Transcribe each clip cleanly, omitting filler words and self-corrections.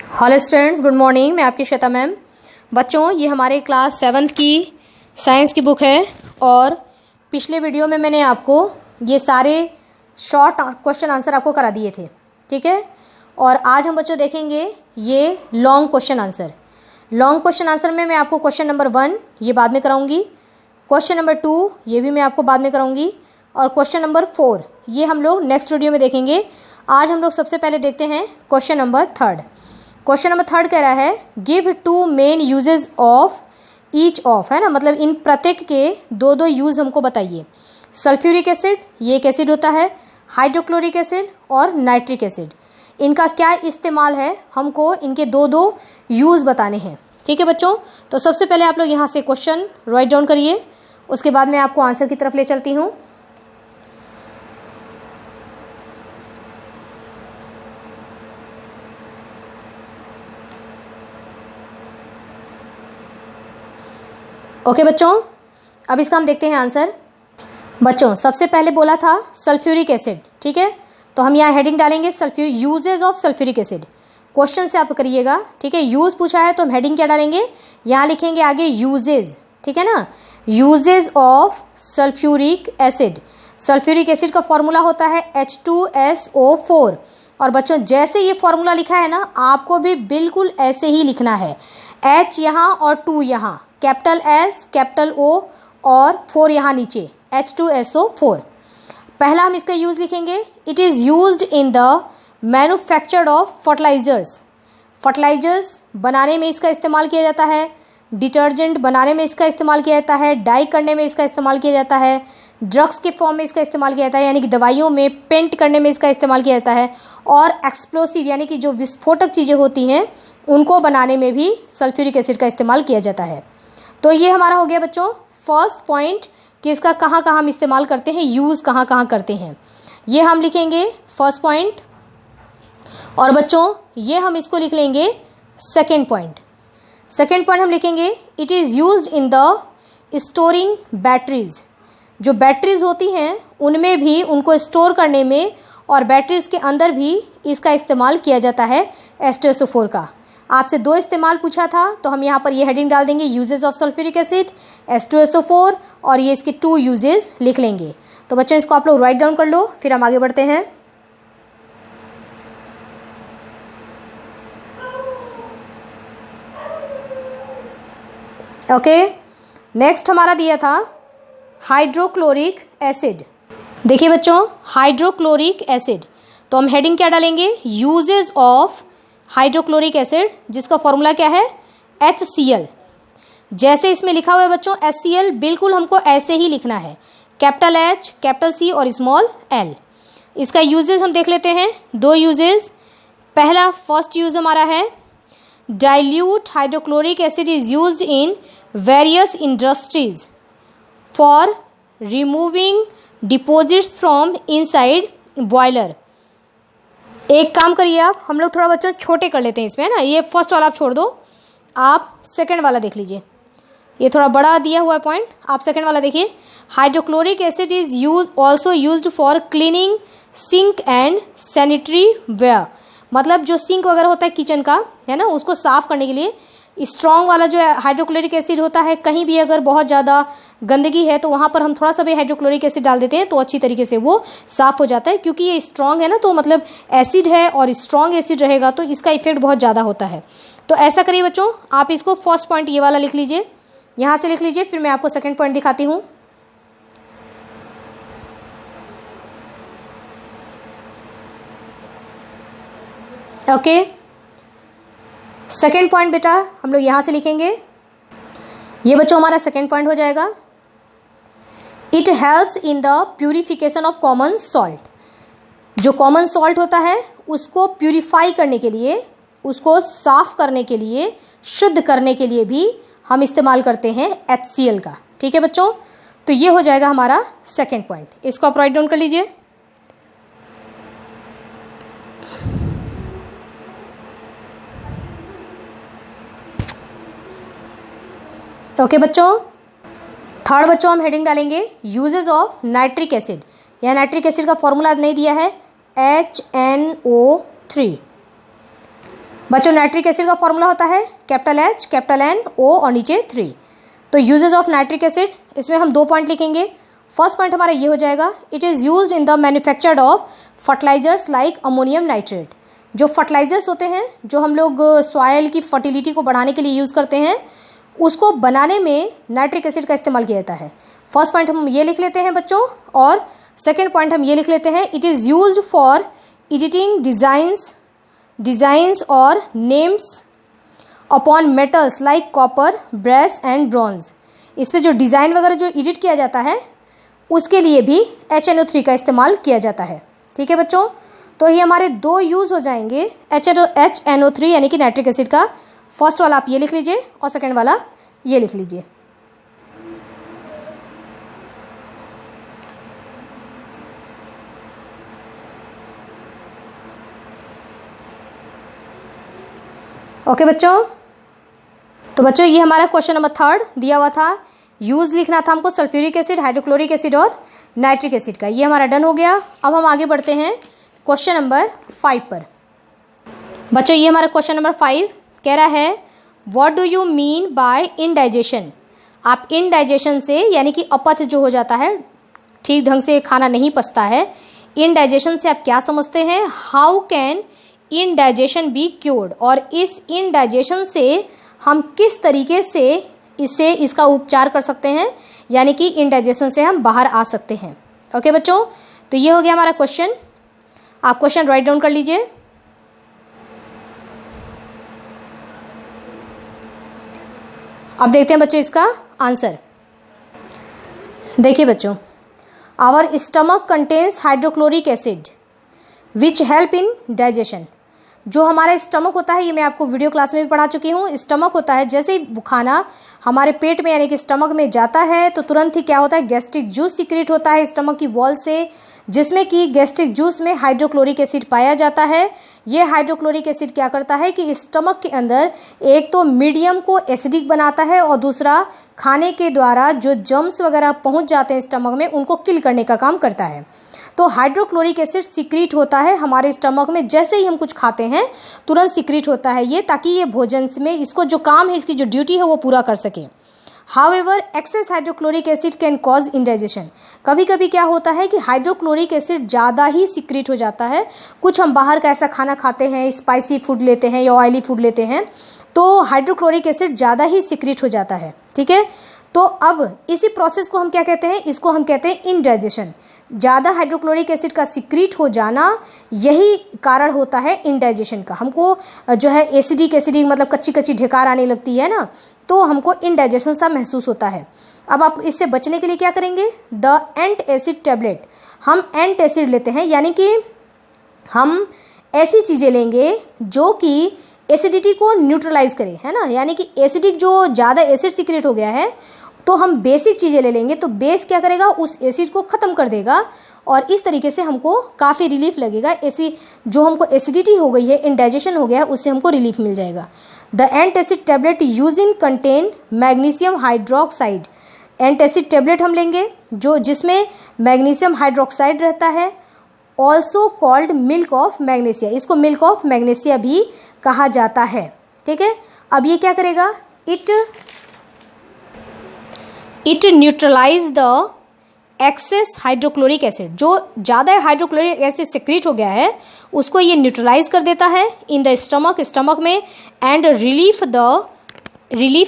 Hello students, good morning. मैं आपकी Shweta ma'am. बच्चों, ये हमारे क्लास 7th की साइंस की बुक है और पिछले वीडियो में मैंने आपको ये सारे शॉर्ट क्वेश्चन आंसर आपको करा दिए थे, ठीक है। और आज हम बच्चों देखेंगे ये long question answer. Long question answer में मैं आपको क्वेश्चन नंबर 1 ये बाद में कराऊंगी, क्वेश्चन नंबर 2 ये भी मैं आपको बाद में कराऊंगी और क्वेश्चन नंबर 4 ये हम लोग नेक्स्ट वीडियो में देखेंगे। आज हम लोग सबसे पहले देखते हैं क्वेश्चन नंबर 3। क्वेश्चन नंबर 3 कह रहा है give 2 main usages of each of, है ना, मतलब इन प्रत्येक के दो दो यूज़ हमको बताइए। सल्फ्यूरिक एसिड, ये एक एसिड होता है, हाइड्रोक्लोरिक एसिड और नाइट्रिक एसिड, इनका क्या इस्तेमाल है, हमको इनके दो दो यूज़ बताने हैं, ठीक है बच्चों। तो सबसे पहले आप लोग यहाँ से क्वेश्चन राइट डाउन करिए, उसके बाद मैं आपको आंसर की तरफ ले चलती हूँ। ओके बच्चों, अब इसका हम देखते हैं आंसर। बच्चों, सबसे पहले बोला था सल्फ्यूरिक एसिड, ठीक है, तो हम यहाँ हेडिंग डालेंगे usages of sulphuric acid. Question से आप करिएगा, ठीक है। यूज पूछा है तो हम हेडिंग क्या डालेंगे, यहाँ लिखेंगे आगे यूजेज, ठीक है ना, usages of sulphuric acid. Sulphuric acid का फॉर्मूला होता है H2SO4। और बच्चों, जैसे ये फॉर्मूला लिखा है ना, आपको भी बिल्कुल ऐसे ही लिखना है। H यहाँ और 2 यहाँ, कैपिटल S कैपिटल O और 4 यहाँ नीचे, H2SO4। पहला हम इसका यूज़ लिखेंगे, it is used in the manufacture of fertilisers. Fertilisers बनाने में इसका इस्तेमाल किया जाता है, डिटर्जेंट बनाने में इसका इस्तेमाल किया जाता है, डाई करने में इसका इस्तेमाल किया जाता है, ड्रग्स के फॉर्म में इसका इस्तेमाल किया जाता है, यानी कि दवाइयों में पेंट करने में इसका इस्तेमाल किया जाता है, और एक्सप्लोसिव यानी कि जो विस्फोटक चीज़ें होती हैं उनको बनाने में भी सल्फ्यूरिक एसिड का इस्तेमाल किया जाता है। तो ये हमारा हो गया बच्चों फर्स्ट पॉइंट कि इसका कहाँ कहाँ हम इस्तेमाल करते हैं, यूज़ कहाँ कहाँ करते हैं, ये हम लिखेंगे फर्स्ट पॉइंट। और बच्चों, ये हम इसको लिख लेंगे सेकेंड पॉइंट। सेकेंड पॉइंट हम लिखेंगे it is used in the storing batteries. जो बैटरीज होती हैं उनमें भी उनको स्टोर करने में और बैटरीज के अंदर भी इसका इस्तेमाल किया जाता है H2SO4 का। आपसे 2 इस्तेमाल पूछा था तो हम यहाँ पर ये हेडिंग डाल देंगे uses of sulphuric acid H2SO4 और ये इसके 2 यूजेस लिख लेंगे। तो बच्चों, इसको आप लोग राइट डाउन कर लो, फिर हम आगे बढ़ते हैं। ओके, नेक्स्ट हमारा दिया था हाइड्रोक्लोरिक एसिड। देखिए बच्चों, हाइड्रोक्लोरिक एसिड, तो हम हेडिंग क्या डालेंगे, यूजेस ऑफ हाइड्रोक्लोरिक एसिड, जिसका फॉर्मूला क्या है HCl। जैसे इसमें लिखा हुआ है बच्चों HCl, बिल्कुल हमको ऐसे ही लिखना है, कैपिटल H कैपिटल C और स्मॉल l। इसका यूजेस हम देख लेते हैं, 2 यूजेस। पहला फर्स्ट यूज हमारा है dilute hydrochloric acid is used in various industries for removing deposits from inside boiler. एक काम करिए आप, हम लोग थोड़ा बच्चों छोटे कर लेते हैं इसमें, है ना, ये फर्स्ट वाला आप छोड़ दो, आप सेकंड वाला देख लीजिए, ये थोड़ा बड़ा दिया हुआ है पॉइंट, आप सेकंड वाला देखिए। Hydrochloric acid is also used for cleaning sink and sanitary ware, मतलब जो सिंक वगैरह होता है किचन का, है ना, उसको साफ करने के लिए स्ट्रॉन्ग वाला जो हाइड्रोक्लोरिक एसिड होता है, कहीं भी अगर बहुत ज़्यादा गंदगी है तो वहाँ पर हम थोड़ा सा भी हाइड्रोक्लोरिक एसिड डाल देते हैं तो अच्छी तरीके से वो साफ़ हो जाता है, क्योंकि ये स्ट्रॉन्ग है ना, तो मतलब एसिड है और स्ट्रॉन्ग एसिड रहेगा तो इसका इफेक्ट बहुत ज़्यादा होता है। तो ऐसा करिए बच्चों, आप इसको फर्स्ट पॉइंट ये वाला लिख लीजिए, यहाँ से लिख लीजिए, फिर मैं आपको सेकेंड पॉइंट दिखाती हूँ। ओके, सेकेंड पॉइंट बेटा हम लोग यहाँ से लिखेंगे, ये बच्चों हमारा सेकेंड पॉइंट हो जाएगा। It helps in the purification of common salt. जो कॉमन सॉल्ट होता है उसको प्यूरिफाई करने के लिए, उसको साफ करने के लिए, शुद्ध करने के लिए भी हम इस्तेमाल करते हैं HCl का, ठीक है बच्चों। तो ये हो जाएगा हमारा सेकेंड पॉइंट, इसको आप राइट डाउन कर लीजिए। ओके बच्चों, थर्ड बच्चों हम हेडिंग डालेंगे यूजेस ऑफ नाइट्रिक एसिड। यह नाइट्रिक एसिड का फॉर्मूला नहीं दिया है HNO3। बच्चों नाइट्रिक एसिड का फॉर्मूला होता है capital H, capital N, O और नीचे 3। तो यूजेज ऑफ नाइट्रिक एसिड, इसमें हम 2 पॉइंट लिखेंगे। फर्स्ट पॉइंट हमारा ये हो जाएगा, it is used in the manufactured of fertilisers like ammonium nitrate. जो फर्टिलाइजर्स होते हैं जो हम लोग सॉयल की फर्टिलिटी को बढ़ाने के लिए यूज़ करते हैं, उसको बनाने में नाइट्रिक एसिड का इस्तेमाल किया जाता है। फर्स्ट पॉइंट हम ये लिख लेते हैं बच्चों, और सेकेंड पॉइंट हम ये लिख लेते हैं, it is used for editing designs और names upon metals like copper, brass and bronze. इस पर जो डिज़ाइन वगैरह जो एडिट किया जाता है उसके लिए भी HNO3 का इस्तेमाल किया जाता है। ठीक है बच्चों, तो ये हमारे 2 यूज़ हो जाएंगे HNO3 यानी कि नाइट्रिक एसिड का। फर्स्ट वाला आप ये लिख लीजिए और सेकेंड वाला ये लिख लीजिए। ओके बच्चों, तो बच्चों ये हमारा क्वेश्चन नंबर 3 दिया हुआ था। यूज़ लिखना था हमको सल्फ्यूरिक एसिड, हाइड्रोक्लोरिक एसिड और नाइट्रिक एसिड का। ये हमारा डन हो गया। अब हम आगे बढ़ते हैं क्वेश्चन नंबर 5 पर। बच्चों ये हमारा क्वेश्चन नंबर 5 कह रहा है, what do you mean by indigestion. आप इनडाइजेशन से यानी कि अपच जो हो जाता है, ठीक ढंग से खाना नहीं पचता है, इनडाइजेशन से आप क्या समझते हैं। How can indigestion be cured, और इस इनडाइजेशन से हम किस तरीके से इसका उपचार कर सकते हैं, यानी कि इनडाइजेशन से हम बाहर आ सकते हैं। ओके बच्चों, तो ये हो गया हमारा क्वेश्चन। आप क्वेश्चन राइट डाउन कर लीजिए। अब देखते हैं बच्चों इसका आंसर। देखिए बच्चों, our stomach contains hydrochloric acid which help in digestion. जो हमारा स्टमक होता है, ये मैं आपको वीडियो क्लास में भी पढ़ा चुकी हूँ। स्टमक होता है, जैसे ही खाना हमारे पेट में यानी कि स्टमक में जाता है तो तुरंत ही क्या होता है, गैस्ट्रिक जूस सीक्रेट होता है स्टमक की वॉल से, जिसमें कि गैस्ट्रिक जूस में हाइड्रोक्लोरिक एसिड पाया जाता है। ये हाइड्रोक्लोरिक एसिड क्या करता है कि स्टमक के अंदर एक तो मीडियम को एसिडिक बनाता है, और दूसरा खाने के द्वारा जो जर्म्स वगैरह पहुंच जाते हैं स्टमक में उनको किल करने का काम करता है। तो हाइड्रोक्लोरिक एसिड सीक्रेट होता है हमारे स्टमक में, जैसे ही हम कुछ खाते हैं तुरंत सीक्रेट होता है ये, ताकि ये भोजन में इसको जो काम है, इसकी जो ड्यूटी है वो पूरा कर सके। However excess hydrochloric acid can cause indigestion. कभी कभी क्या होता है कि हाइड्रोक्लोरिक एसिड ज़्यादा ही सीक्रेट हो जाता है। कुछ हम बाहर का ऐसा खाना खाते हैं, स्पाइसी फूड लेते हैं या ऑयली फूड लेते हैं, तो हाइड्रोक्लोरिक एसिड ज़्यादा ही सीक्रेट हो जाता है। ठीक है, तो अब इसी प्रोसेस को हम क्या कहते हैं, इसको हम कहते हैं इंडाइजेशन। ज़्यादा हाइड्रोक्लोरिक एसिड का सीक्रेट हो जाना यही कारण होता है इंडाइजेशन का। हमको जो है एसिडिक मतलब कच्ची कच्ची ढेकार आने लगती है ना, तो हमको इंडाइजेशन सा महसूस होता है। अब आप इससे बचने के लिए क्या करेंगे, द एंट एसिड टैबलेट। हम एंट एसिड लेते हैं, यानी कि हम ऐसी चीज़ें लेंगे जो कि एसिडिटी को न्यूट्रलाइज करे, है ना, यानी कि एसिडिक जो ज़्यादा एसिड सीक्रेट हो गया है तो हम बेसिक चीज़ें ले लेंगे, तो बेस क्या करेगा, उस एसिड को ख़त्म कर देगा, और इस तरीके से हमको काफ़ी रिलीफ लगेगा। ऐसी जो हमको एसिडिटी हो गई है, इंडाइजेशन हो गया है, उससे हमको रिलीफ मिल जाएगा। The ant acid tablet use in contain magnesium hydroxide. Ant acid tablet हम लेंगे जो जिसमें मैग्नीशियम हाइड्रोक्साइड रहता है, also called milk of magnesia. इसको मिल्क ऑफ मैग्नीशिया भी कहा जाता है। ठीक है, अब ये क्या करेगा, it neutralise the excess hydrochloric acid. जो ज़्यादा हाइड्रोक्लोरिक एसिड सिक्रीट हो गया है उसको ये न्यूट्रलाइज कर देता है इन द स्टमक में, एंड रिलीफ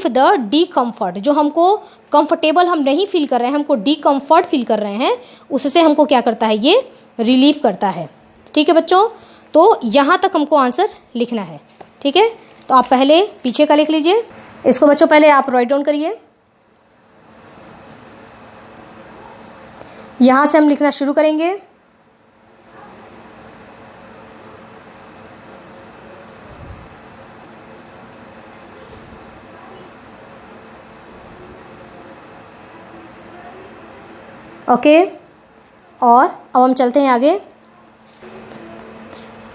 द डिकम्फर्ट। जो हमको कंफर्टेबल हम नहीं फील कर रहे हैं, हमको डिकम्फर्ट फील कर रहे हैं, उससे हमको क्या करता है, ये रिलीफ करता है। ठीक है बच्चों, तो यहाँ तक हमको आंसर लिखना है। ठीक है, तो आप पहले पीछे का लिख लीजिए। इसको बच्चों पहले आप राइट डाउन करिए। यहाँ से हम लिखना शुरू करेंगे। ओके, और अब हम चलते हैं आगे।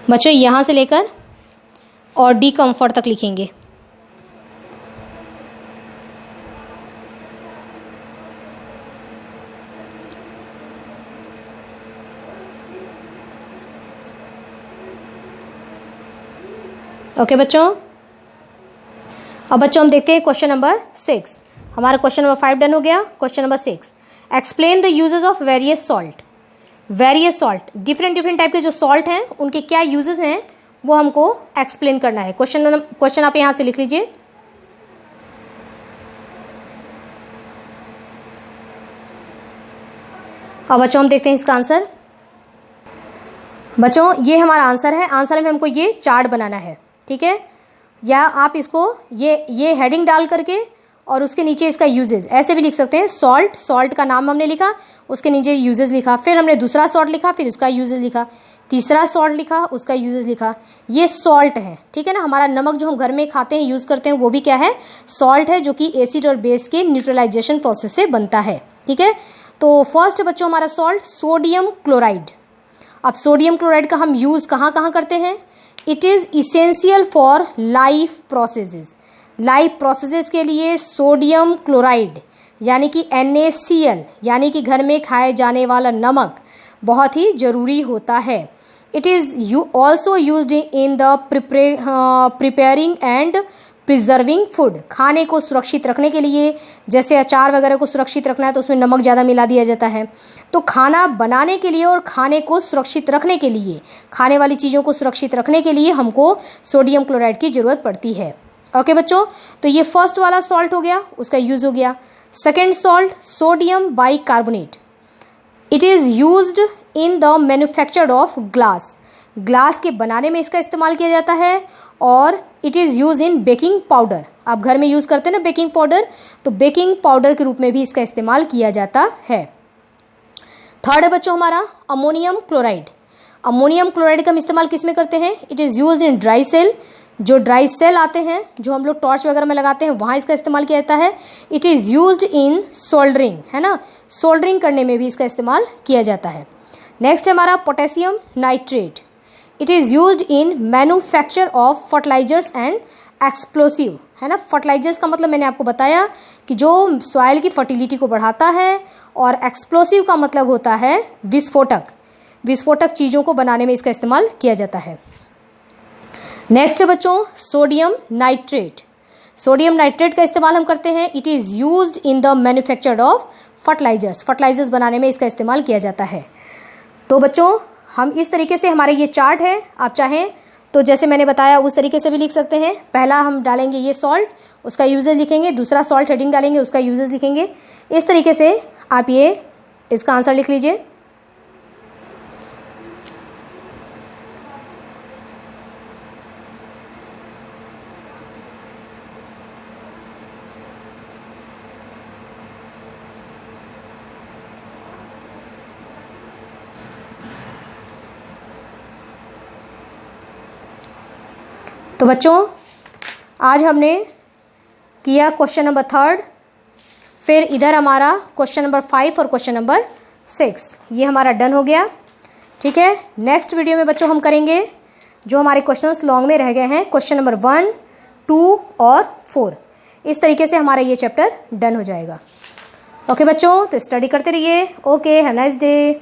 बच्चों यहाँ से लेकर और डिकम्फर्ट तक लिखेंगे। ओके बच्चों, अब बच्चों हम देखते हैं क्वेश्चन नंबर 6। हमारा क्वेश्चन नंबर 5 डन हो गया। Question number 6, explain the uses of various salt. Various salt, different type के जो सॉल्ट हैं उनके क्या यूजेस हैं वो हमको एक्सप्लेन करना है। क्वेश्चन आप यहां से लिख लीजिए। अब बच्चों हम देखते हैं इसका आंसर। बच्चों ये हमारा आंसर है। आंसर में हमको ये चार्ट बनाना है, ठीक है। या आप इसको ये हेडिंग डाल करके और उसके नीचे इसका यूजेस ऐसे भी लिख सकते हैं। सॉल्ट का नाम हमने लिखा, उसके नीचे यूजेस लिखा, फिर हमने दूसरा सॉल्ट लिखा, फिर उसका यूजेस लिखा, तीसरा सॉल्ट लिखा, उसका यूजेस लिखा। ये सॉल्ट है, ठीक है ना। हमारा नमक जो हम घर में खाते हैं, यूज़ करते हैं, वो भी क्या है? सॉल्ट है, जो कि एसिड और बेस के न्यूट्रलाइजेशन प्रोसेस से बनता है, ठीक है। तो फर्स्ट बच्चों हमारा सॉल्ट सोडियम क्लोराइड। अब सोडियम क्लोराइड का हम यूज़ कहाँ कहाँ करते हैं? It is essential for life processes. Life processes के लिए सोडियम क्लोराइड यानी कि NaCl यानी कि घर में खाए जाने वाला नमक बहुत ही ज़रूरी होता है। It is also used in the preparing and preserving food. खाने को सुरक्षित रखने के लिए, जैसे अचार वगैरह को सुरक्षित रखना है तो उसमें नमक ज़्यादा मिला दिया जाता है। तो खाना बनाने के लिए और खाने को सुरक्षित रखने के लिए, खाने वाली चीज़ों को सुरक्षित रखने के लिए हमको सोडियम क्लोराइड की ज़रूरत पड़ती है। ओके बच्चों, तो ये फर्स्ट वाला सॉल्ट हो गया, उसका यूज़ हो गया। Second salt sodium bicarbonate. It is used in the manufacture of glass. Glass के बनाने में इसका इस्तेमाल किया जाता है। और it is use in baking powder. आप घर में यूज़ करते हैं ना बेकिंग पाउडर, तो बेकिंग पाउडर के रूप में भी इसका इस्तेमाल किया जाता है। थर्ड है बच्चों हमारा अमोनियम क्लोराइड। अमोनियम क्लोराइड का हम इस्तेमाल किस में करते हैं? It is use in dry cell. जो ड्राई सेल आते हैं, जो हम लोग टॉर्च वगैरह में लगाते हैं, वहाँ इसका इस्तेमाल किया जाता है। It is used in soldering, है ना, सोल्डरिंग करने में भी इसका इस्तेमाल किया जाता है। नेक्स्ट है हमारा potassium nitrate. It is used in manufacture of fertilisers and explosive, है ना। फर्टिलाइजर्स का मतलब मैंने आपको बताया कि जो सॉइल की फर्टिलिटी को बढ़ाता है, और एक्सप्लोसिव का मतलब होता है विस्फोटक। विस्फोटक चीज़ों को बनाने में इसका इस्तेमाल किया जाता है। नेक्स्ट है बच्चों सोडियम नाइट्रेट। सोडियम नाइट्रेट का इस्तेमाल हम करते हैं। It is used in the manufacture of fertilisers. Fertilisers बनाने में इसका इस्तेमाल किया जाता है। तो बच्चों हम इस तरीके से, हमारे ये चार्ट है, आप चाहें तो जैसे मैंने बताया उस तरीके से भी लिख सकते हैं। पहला हम डालेंगे ये सॉल्ट, उसका यूजेज लिखेंगे, दूसरा सॉल्ट हेडिंग डालेंगे, उसका यूजेज लिखेंगे। इस तरीके से आप ये इसका आंसर लिख लीजिए। तो बच्चों आज हमने किया क्वेश्चन नंबर 3, फिर इधर हमारा क्वेश्चन नंबर 5 और क्वेश्चन नंबर 6, ये हमारा डन हो गया, ठीक है। नेक्स्ट वीडियो में बच्चों हम करेंगे जो हमारे क्वेश्चंस लॉन्ग में रह गए हैं, क्वेश्चन नंबर 1, 2 और 4। इस तरीके से हमारा ये चैप्टर डन हो जाएगा। ओके बच्चों, तो स्टडी करते रहिए। Okay, have nice day.